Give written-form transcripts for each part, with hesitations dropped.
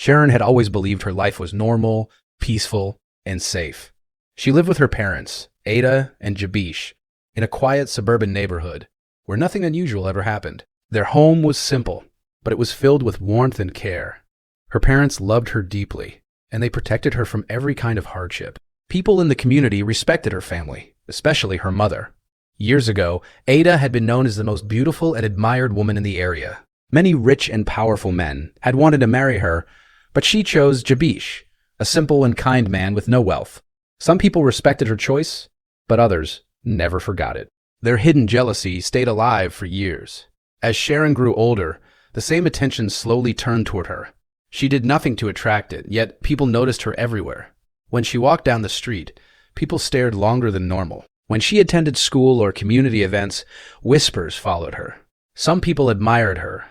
Sharon had always believed her life was normal, peaceful, and safe. She lived with her parents, Ada and Jabesh, in a quiet suburban neighborhood where nothing unusual ever happened. Their home was simple, but it was filled with warmth and care. Her parents loved her deeply, and they protected her from every kind of hardship. People in the community respected her family, especially her mother. Years ago, Ada had been known as the most beautiful and admired woman in the area. Many rich and powerful men had wanted to marry her, but she chose Jabesh, a simple and kind man with no wealth. Some people respected her choice, but others never forgot it. Their hidden jealousy stayed alive for years. As Sharon grew older, the same attention slowly turned toward her. She did nothing to attract it, yet people noticed her everywhere. When she walked down the street, people stared longer than normal. When she attended school or community events, whispers followed her. Some people admired her,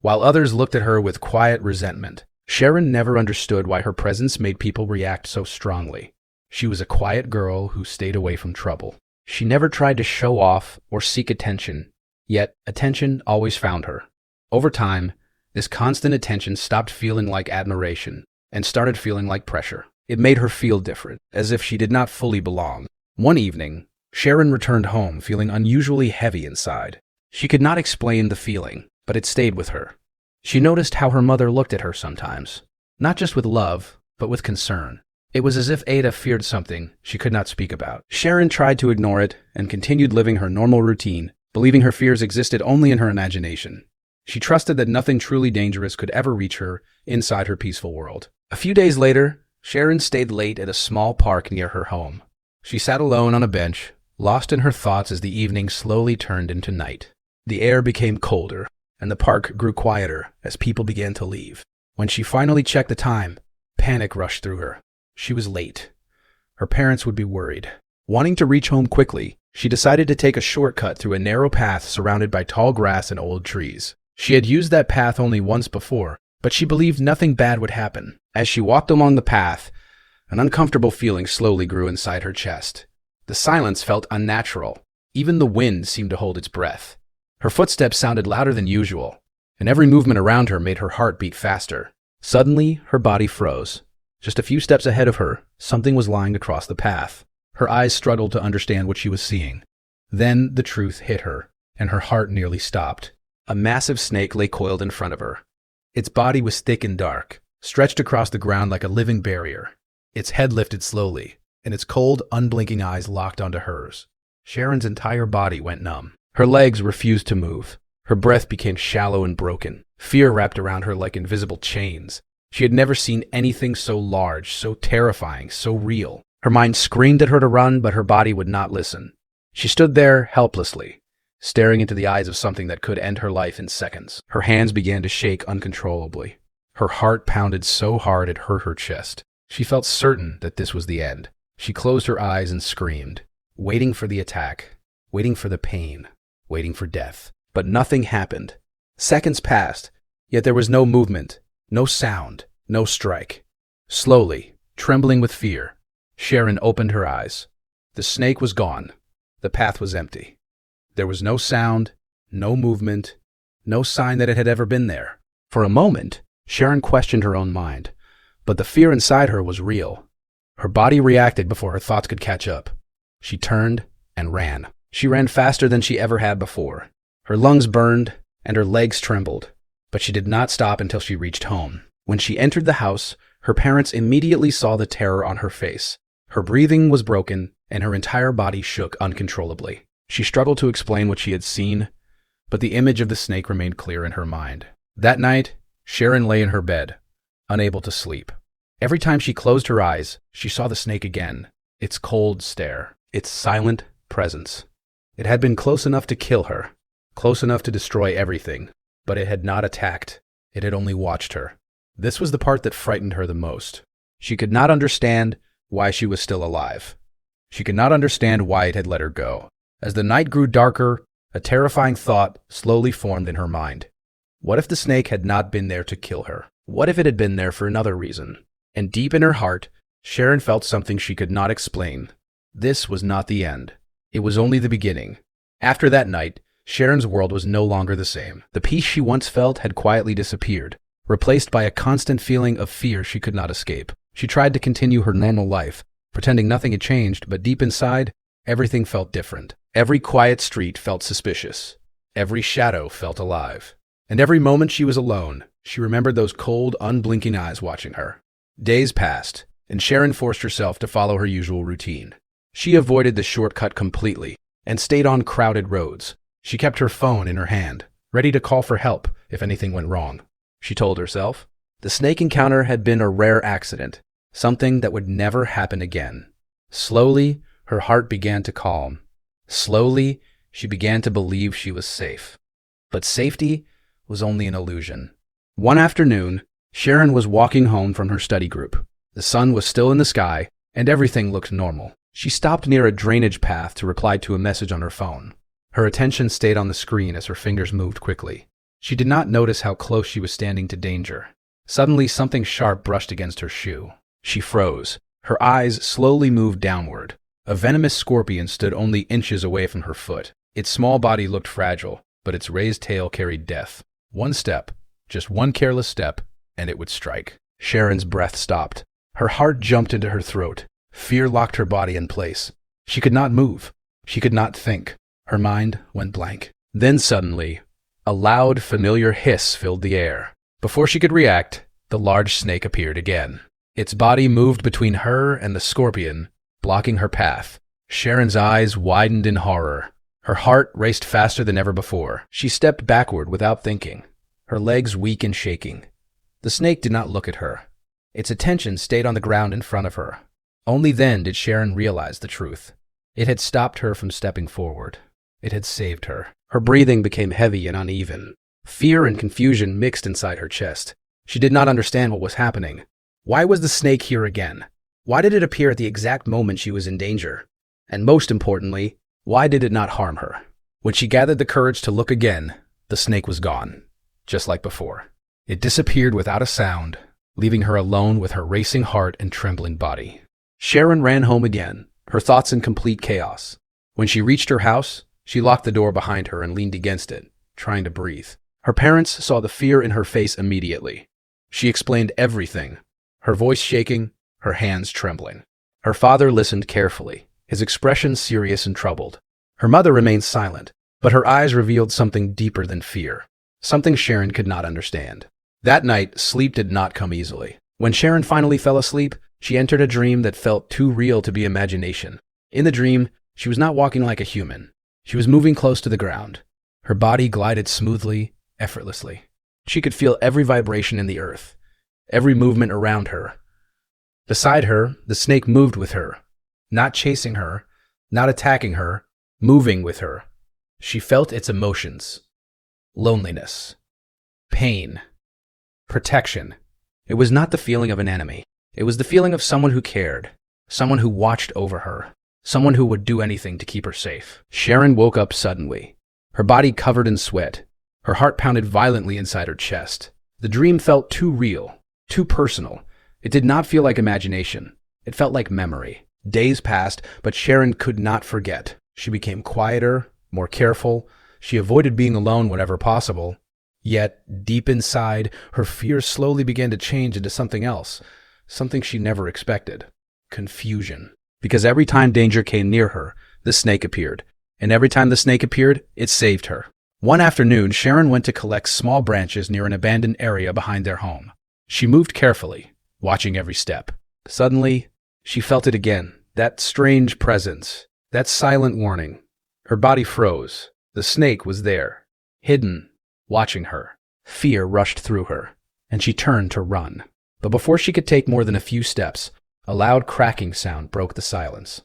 while others looked at her with quiet resentment. Sharon never understood why her presence made people react so strongly. She was a quiet girl who stayed away from trouble. She never tried to show off or seek attention, yet attention always found her. Over time, this constant attention stopped feeling like admiration and started feeling like pressure. It made her feel different, as if she did not fully belong. One evening, Sharon returned home feeling unusually heavy inside. She could not explain the feeling, but it stayed with her. She noticed how her mother looked at her sometimes, not just with love, but with concern. It was as if Ada feared something she could not speak about. Sharon tried to ignore it and continued living her normal routine, believing her fears existed only in her imagination. She trusted that nothing truly dangerous could ever reach her inside her peaceful world. A few days later, Sharon stayed late at a small park near her home. She sat alone on a bench, lost in her thoughts as the evening slowly turned into night. The air became colder, and the park grew quieter as people began to leave. When she finally checked the time, panic rushed through her. She was late. Her parents would be worried. Wanting to reach home quickly, she decided to take a shortcut through a narrow path surrounded by tall grass and old trees. She had used that path only once before, but she believed nothing bad would happen. As she walked along the path, an uncomfortable feeling slowly grew inside her chest. The silence felt unnatural. Even the wind seemed to hold its breath. Her footsteps sounded louder than usual, and every movement around her made her heart beat faster. Suddenly, her body froze. Just a few steps ahead of her, something was lying across the path. Her eyes struggled to understand what she was seeing. Then the truth hit her, and her heart nearly stopped. A massive snake lay coiled in front of her. Its body was thick and dark, stretched across the ground like a living barrier. Its head lifted slowly, and its cold, unblinking eyes locked onto hers. Sharon's entire body went numb. Her legs refused to move. Her breath became shallow and broken. Fear wrapped around her like invisible chains. She had never seen anything so large, so terrifying, so real. Her mind screamed at her to run, but her body would not listen. She stood there helplessly, staring into the eyes of something that could end her life in seconds. Her hands began to shake uncontrollably. Her heart pounded so hard it hurt her chest. She felt certain that this was the end. She closed her eyes and screamed, waiting for the attack, waiting for the pain, waiting for death. But nothing happened. Seconds passed, yet there was no movement, no sound, no strike. Slowly, trembling with fear, Sharon opened her eyes. The snake was gone. The path was empty. There was no sound, no movement, no sign that it had ever been there. For a moment, Sharon questioned her own mind, but the fear inside her was real. Her body reacted before her thoughts could catch up. She turned and ran. She ran faster than she ever had before. Her lungs burned and her legs trembled, but she did not stop until she reached home. When she entered the house, her parents immediately saw the terror on her face. Her breathing was broken and her entire body shook uncontrollably. She struggled to explain what she had seen, but the image of the snake remained clear in her mind. That night, Sharon lay in her bed, unable to sleep. Every time she closed her eyes, she saw the snake again, its cold stare, its silent presence. It had been close enough to kill her, close enough to destroy everything, but it had not attacked. It had only watched her. This was the part that frightened her the most. She could not understand why she was still alive. She could not understand why it had let her go. As the night grew darker, a terrifying thought slowly formed in her mind. What if the snake had not been there to kill her? What if it had been there for another reason? And deep in her heart, Sharon felt something she could not explain. This was not the end. It was only the beginning. After that night, Sharon's world was no longer the same. The peace she once felt had quietly disappeared, replaced by a constant feeling of fear she could not escape. She tried to continue her normal life, pretending nothing had changed, but deep inside, everything felt different. Every quiet street felt suspicious. Every shadow felt alive. And every moment she was alone, she remembered those cold, unblinking eyes watching her. Days passed, and Sharon forced herself to follow her usual routine. She avoided the shortcut completely and stayed on crowded roads. She kept her phone in her hand, ready to call for help if anything went wrong. She told herself, the snake encounter had been a rare accident, something that would never happen again. Slowly, her heart began to calm. Slowly, she began to believe she was safe. But safety was only an illusion. One afternoon, Sharon was walking home from her study group. The sun was still in the sky, and everything looked normal. She stopped near a drainage path to reply to a message on her phone. Her attention stayed on the screen as her fingers moved quickly. She did not notice how close she was standing to danger. Suddenly, something sharp brushed against her shoe. She froze. Her eyes slowly moved downward. A venomous scorpion stood only inches away from her foot. Its small body looked fragile, but its raised tail carried death. One step, just one careless step, and it would strike. Sharon's breath stopped. Her heart jumped into her throat. Fear locked her body in place. She could not move. She could not think. Her mind went blank. Then suddenly, a loud, familiar hiss filled the air. Before she could react, the large snake appeared again. Its body moved between her and the scorpion, blocking her path. Sharon's eyes widened in horror. Her heart raced faster than ever before. She stepped backward without thinking, her legs weak and shaking. The snake did not look at her. Its attention stayed on the ground in front of her. Only then did Sharon realize the truth. It had stopped her from stepping forward. It had saved her. Her breathing became heavy and uneven. Fear and confusion mixed inside her chest. She did not understand what was happening. Why was the snake here again? Why did it appear at the exact moment she was in danger? And most importantly, why did it not harm her? When she gathered the courage to look again, the snake was gone, just like before. It disappeared without a sound, leaving her alone with her racing heart and trembling body. Sharon ran home again, her thoughts in complete chaos. When she reached her house, she locked the door behind her and leaned against it, trying to breathe. Her parents saw the fear in her face immediately. She explained everything, her voice shaking, her hands trembling. Her father listened carefully, his expression serious and troubled. Her mother remained silent, but her eyes revealed something deeper than fear, something Sharon could not understand. That night, sleep did not come easily. When Sharon finally fell asleep, she entered a dream that felt too real to be imagination. In the dream, she was not walking like a human. She was moving close to the ground. Her body glided smoothly, effortlessly. She could feel every vibration in the earth, every movement around her. Beside her, the snake moved with her, not chasing her, not attacking her, moving with her. She felt its emotions: loneliness, pain, protection. It was not the feeling of an enemy. It was the feeling of someone who cared, someone who watched over her, someone who would do anything to keep her safe. Sharon woke up suddenly, her body covered in sweat. Her heart pounded violently inside her chest. The dream felt too real, too personal. It did not feel like imagination. It felt like memory. Days passed, but Sharon could not forget. She became quieter, more careful. She avoided being alone whenever possible. Yet, deep inside, her fears slowly began to change into something else, something she never expected: confusion. Because every time danger came near her, the snake appeared. And every time the snake appeared, it saved her. One afternoon, Sharon went to collect small branches near an abandoned area behind their home. She moved carefully, watching every step. Suddenly, she felt it again, that strange presence, that silent warning. Her body froze. The snake was there, hidden, watching her. Fear rushed through her, and she turned to run. But before she could take more than a few steps, a loud cracking sound broke the silence.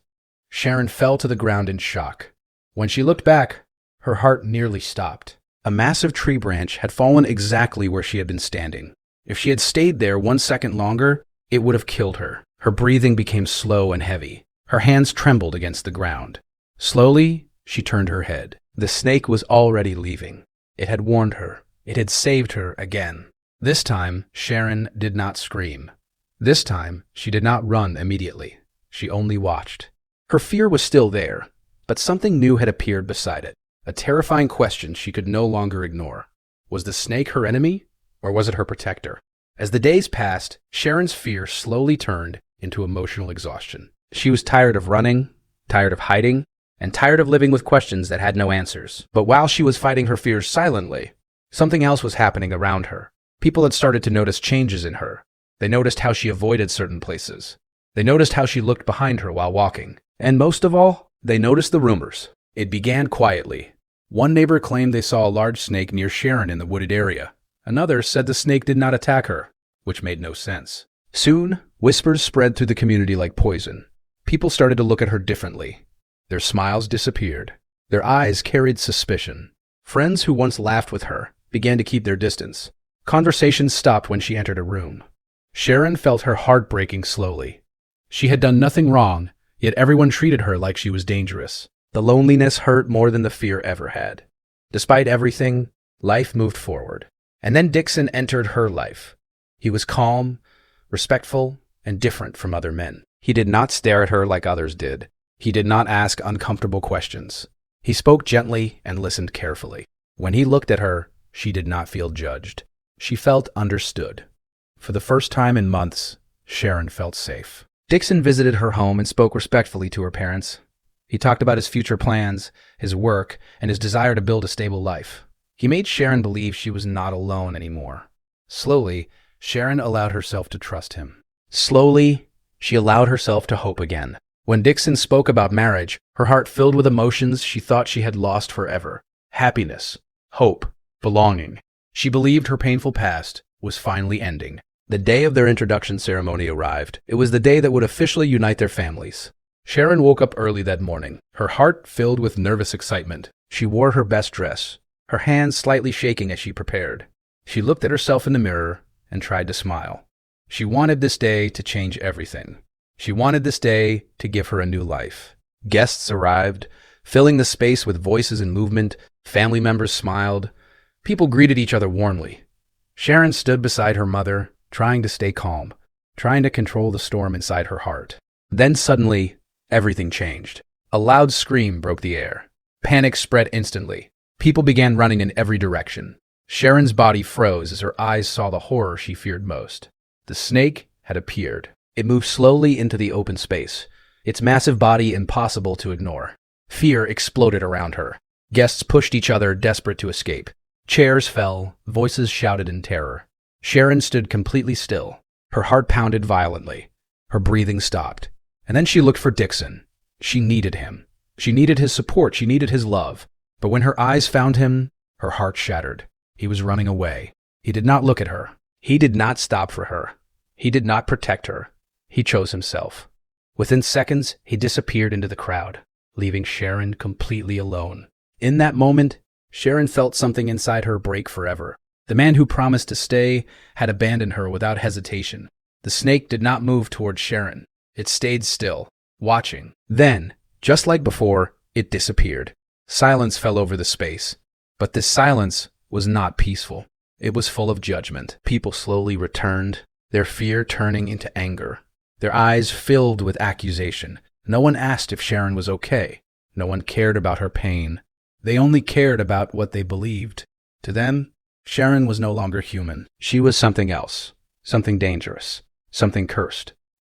Sharon fell to the ground in shock. When she looked back, her heart nearly stopped. A massive tree branch had fallen exactly where she had been standing. If she had stayed there 1 second longer, it would have killed her. Her breathing became slow and heavy. Her hands trembled against the ground. Slowly, she turned her head. The snake was already leaving. It had warned her. It had saved her again. This time, Sharon did not scream. This time, she did not run immediately. She only watched. Her fear was still there, but something new had appeared beside it. A terrifying question she could no longer ignore. Was the snake her enemy, Or was it her protector? As the days passed, Sharon's fear slowly turned into emotional exhaustion. She was tired of running, tired of hiding, and tired of living with questions that had no answers. But while she was fighting her fears silently, something else was happening around her. People had started to notice changes in her. They noticed how she avoided certain places. They noticed how she looked behind her while walking. And most of all, they noticed the rumors. It began quietly. One neighbor claimed they saw a large snake near Sharon in the wooded area. Another said the snake did not attack her, which made no sense. Soon, whispers spread through the community like poison. People started to look at her differently. Their smiles disappeared. Their eyes carried suspicion. Friends who once laughed with her began to keep their distance. Conversations stopped when she entered a room. Sharon felt her heart breaking slowly. She had done nothing wrong, yet everyone treated her like she was dangerous. The loneliness hurt more than the fear ever had. Despite everything, life moved forward. And then Dixon entered her life. He was calm, respectful, and different from other men. He did not stare at her like others did. He did not ask uncomfortable questions. He spoke gently and listened carefully. When he looked at her, she did not feel judged. She felt understood. For the first time in months, Sharon felt safe. Dixon visited her home and spoke respectfully to her parents. He talked about his future plans, his work, and his desire to build a stable life. He made Sharon believe she was not alone anymore. Slowly, Sharon allowed herself to trust him. Slowly, she allowed herself to hope again. When Dixon spoke about marriage, her heart filled with emotions she thought she had lost forever. Happiness, hope, belonging. She believed her painful past was finally ending. The day of their introduction ceremony arrived. It was the day that would officially unite their families. Sharon woke up early that morning, her heart filled with nervous excitement. She wore her best dress, her hands slightly shaking as she prepared. She looked at herself in the mirror and tried to smile. She wanted this day to change everything. She wanted this day to give her a new life. Guests arrived, filling the space with voices and movement. Family members smiled. People greeted each other warmly. Sharon stood beside her mother, trying to stay calm, trying to control the storm inside her heart. Then suddenly, everything changed. A loud scream broke the air. Panic spread instantly. People began running in every direction. Sharon's body froze as her eyes saw the horror she feared most. The snake had appeared. It moved slowly into the open space, its massive body impossible to ignore. Fear exploded around her. Guests pushed each other, desperate to escape. Chairs fell, voices shouted in terror. Sharon stood completely still. Her heart pounded violently. Her breathing stopped. And then she looked for Dixon. She needed him. She needed his support. She needed his love. But when her eyes found him, her heart shattered. He was running away. He did not look at her. He did not stop for her. He did not protect her. He chose himself. Within seconds, he disappeared into the crowd, leaving Sharon completely alone. In that moment, Sharon felt something inside her break forever. The man who promised to stay had abandoned her without hesitation. The snake did not move towards Sharon. It stayed still, watching. Then, just like before, it disappeared. Silence fell over the space. But this silence was not peaceful. It was full of judgment. People slowly returned, their fear turning into anger. Their eyes filled with accusation. No one asked if Sharon was okay. No one cared about her pain. They only cared about what they believed. To them, Sharon was no longer human. She was something else, something dangerous, something cursed.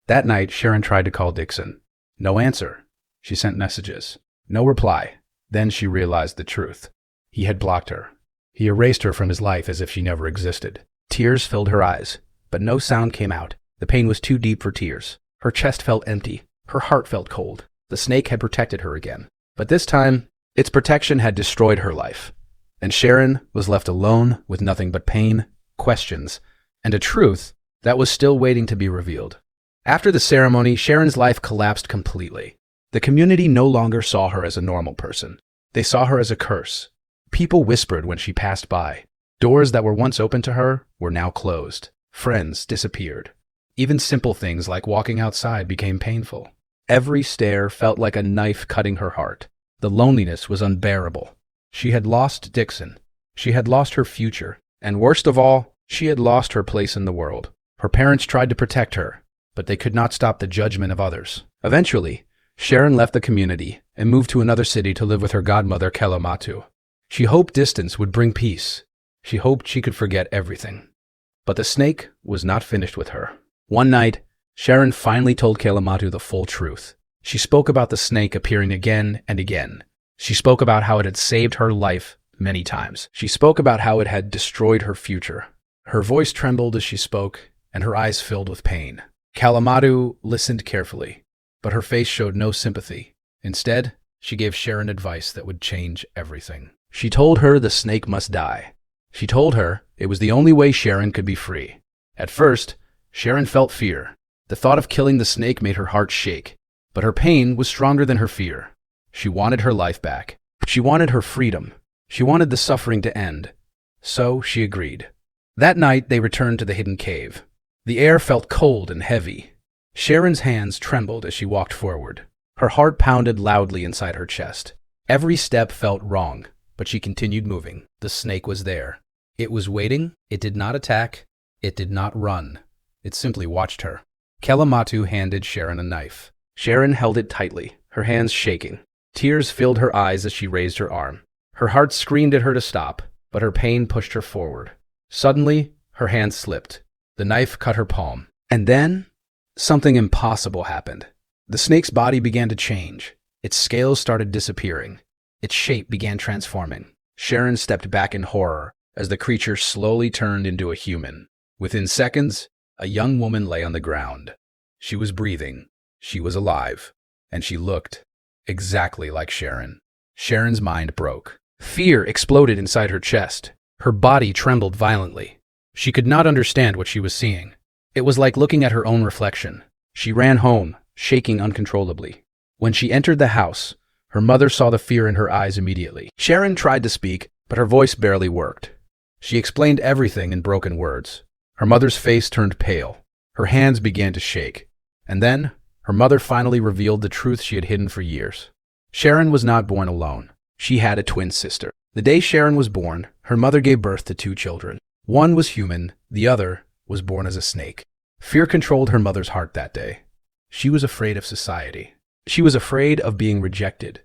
That night, Sharon tried to call Dixon. No answer. She sent messages. No reply. Then she realized the truth. He had blocked her. He erased her from his life as if she never existed. Tears filled her eyes, but no sound came out. The pain was too deep for tears. Her chest felt empty. Her heart felt cold. The snake had protected her again. But this time, its protection had destroyed her life. And Sharon was left alone with nothing but pain, questions, and a truth that was still waiting to be revealed. After the ceremony, Sharon's life collapsed completely. The community no longer saw her as a normal person. They saw her as a curse. People whispered when she passed by. Doors that were once open to her were now closed. Friends disappeared. Even simple things like walking outside became painful. Every stare felt like a knife cutting her heart. The loneliness was unbearable. She had lost Dixon. She had lost her future. And worst of all, she had lost her place in the world. Her parents tried to protect her, but they could not stop the judgment of others. Eventually, Sharon left the community and moved to another city to live with her godmother, Kelamatu. She hoped distance would bring peace. She hoped she could forget everything. But the snake was not finished with her. One night, Sharon finally told Kalamatu the full truth. She spoke about the snake appearing again and again. She spoke about how it had saved her life many times. She spoke about how it had destroyed her future. Her voice trembled as she spoke, and her eyes filled with pain. Kalamatu listened carefully, but her face showed no sympathy. Instead, she gave Sharon advice that would change everything. She told her the snake must die. She told her it was the only way Sharon could be free. At first, Sharon felt fear. The thought of killing the snake made her heart shake, but her pain was stronger than her fear. She wanted her life back. She wanted her freedom. She wanted the suffering to end. So she agreed. That night, they returned to the hidden cave. The air felt cold and heavy. Sharon's hands trembled as she walked forward. Her heart pounded loudly inside her chest. Every step felt wrong, but she continued moving. The snake was there. It was waiting. It did not attack. It did not run. It simply watched her. Kalamatu handed Sharon a knife. Sharon held it tightly, her hands shaking. Tears filled her eyes as she raised her arm. Her heart screamed at her to stop, but her pain pushed her forward. Suddenly, her hand slipped. The knife cut her palm. And then, something impossible happened. The snake's body began to change. Its scales started disappearing. Its shape began transforming. Sharon stepped back in horror as the creature slowly turned into a human. Within seconds, a young woman lay on the ground. She was breathing. She was alive. And she looked exactly like Sharon. Sharon's mind broke. Fear exploded inside her chest. Her body trembled violently. She could not understand what she was seeing. It was like looking at her own reflection. She ran home, shaking uncontrollably. When she entered the house, her mother saw the fear in her eyes immediately. Sharon tried to speak, but her voice barely worked. She explained everything in broken words. Her mother's face turned pale. Her hands began to shake. And then, her mother finally revealed the truth she had hidden for years. Sharon was not born alone. She had a twin sister. The day Sharon was born, her mother gave birth to 2 children. One was human, the other was born as a snake. Fear controlled her mother's heart that day. She was afraid of society. She was afraid of being rejected.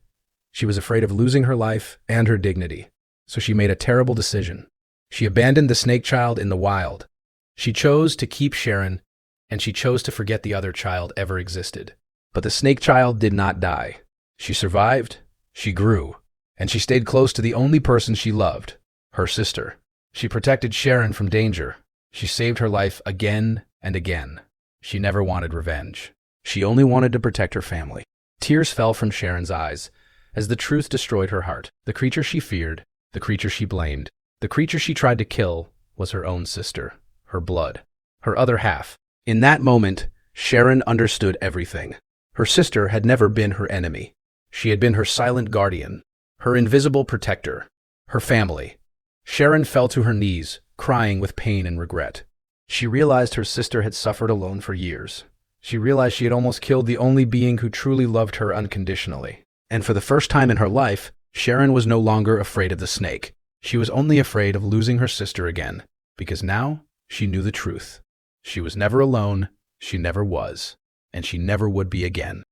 She was afraid of losing her life and her dignity. So she made a terrible decision. She abandoned the snake child in the wild. She chose to keep Sharon, and she chose to forget the other child ever existed. But the snake child did not die. She survived, she grew, and she stayed close to the only person she loved, her sister. She protected Sharon from danger. She saved her life again and again. She never wanted revenge. She only wanted to protect her family. Tears fell from Sharon's eyes as the truth destroyed her heart. The creature she feared, the creature she blamed, the creature she tried to kill was her own sister, her blood, her other half. In that moment, Sharon understood everything. Her sister had never been her enemy. She had been her silent guardian, her invisible protector, her family. Sharon fell to her knees, crying with pain and regret. She realized her sister had suffered alone for years. She realized she had almost killed the only being who truly loved her unconditionally. And for the first time in her life, Sharon was no longer afraid of the snake. She was only afraid of losing her sister again, because now she knew the truth. She was never alone, she never was, and she never would be again.